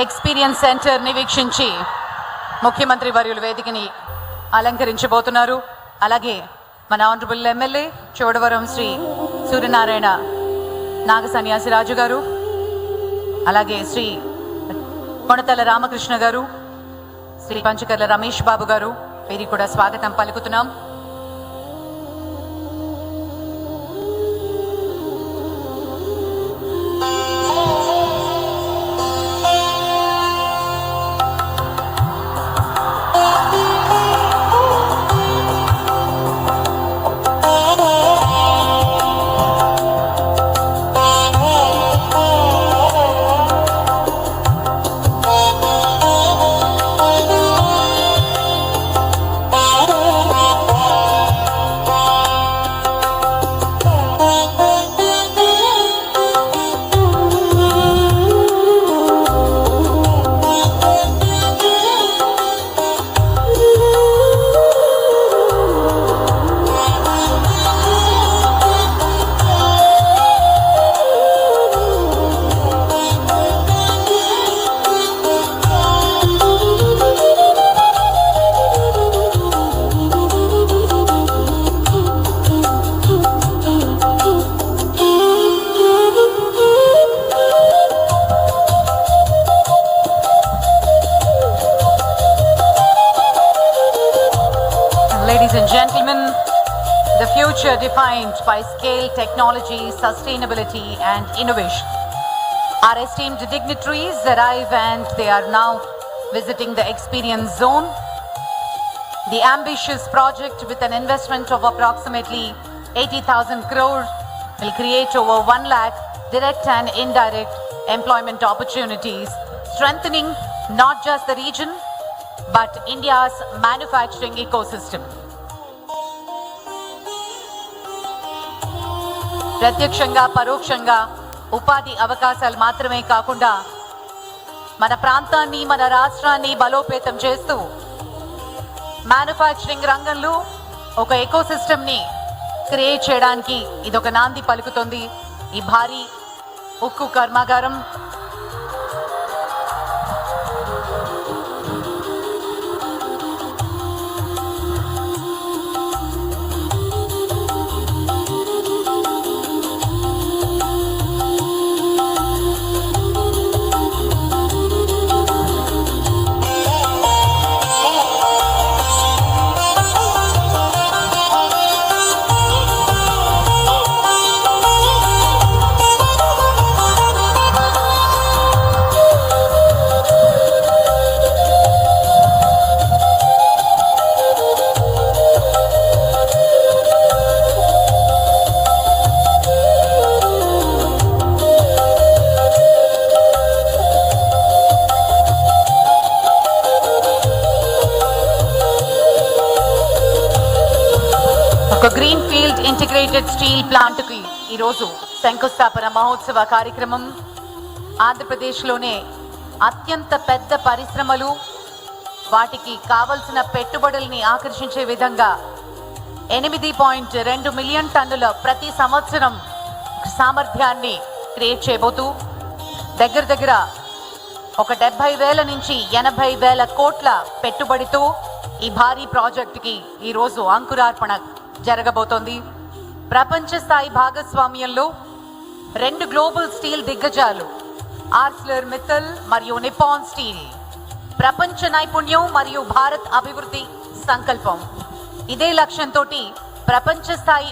Experience centre ని వీక్షించి ముఖ్యమంత్రి వర్యులు వేదికని అలంకరించబోతున్నారు. అలాగే మన ఆనరబుల్ ఎమ్మెల్యే చోడవరం శ్రీ సూర్యనారాయణ నాగ సన్యాసిరాజు గారు, అలాగే శ్రీ కొణతల రామకృష్ణ గారు, శ్రీ పంచకర్ల రమేష్ బాబు గారు, వీరికి కూడా స్వాగతం పలుకుతున్నాం. Ladies and gentlemen, the future defined by scale, technology, sustainability and innovation. Our esteemed dignitaries arrive and they are now visiting the experience zone. The ambitious project with an investment of approximately 80,000 crore will create over 1 lakh direct and indirect employment opportunities, strengthening not just the region but India's manufacturing ecosystem. ప్రత్యక్షంగా పరోక్షంగా ఉపాధి అవకాశాలు మాత్రమే కాకుండా మన ప్రాంతాన్ని మన రాష్ట్రాన్ని బలోపేతం చేస్తూ మ్యానుఫ్యాక్చరింగ్ రంగంలో ఒక ఎకోసిస్టమ్ని క్రియేట్ చేయడానికి ఇదొక నాంది పలుకుతుంది. ఈ భారీ ఉక్కు కర్మాగారం ఒక గ్రీన్ ఫీల్డ్ ఇంటిగ్రేటెడ్ స్టీల్ ప్లాంట్కి ఈరోజు శంకుస్థాపన మహోత్సవ కార్యక్రమం. ఆంధ్రప్రదేశ్లోనే అత్యంత పెద్ద పరిశ్రమలు, వాటికి కావలసిన పెట్టుబడుల్ని ఆకర్షించే విధంగా 8.2 మిలియన్ టన్నుల ప్రతి సంవత్సరం సామర్థ్యాన్ని క్రియేట్ చేయబోతూ దగ్గర ఒక 70,000 నుంచి 80,000 కోట్ల పెట్టుబడితో ఈ భారీ ప్రాజెక్టుకి ఈరోజు అంకురార్పణ జరగబోతోంది. ప్రపంచ స్థాయి భాగస్వామ్యంలో 2 గ్లోబల్ స్టీల్ దిగ్గజాలు ఆర్సిలర్ మిత్తల్ మరియు నిప్పాన్ స్టీల్, ప్రపంచ నైపుణ్యం మరియు భారత్ అభివృద్ధి సంకల్పం, ఇదే లక్ష్యంతో ప్రపంచ స్థాయి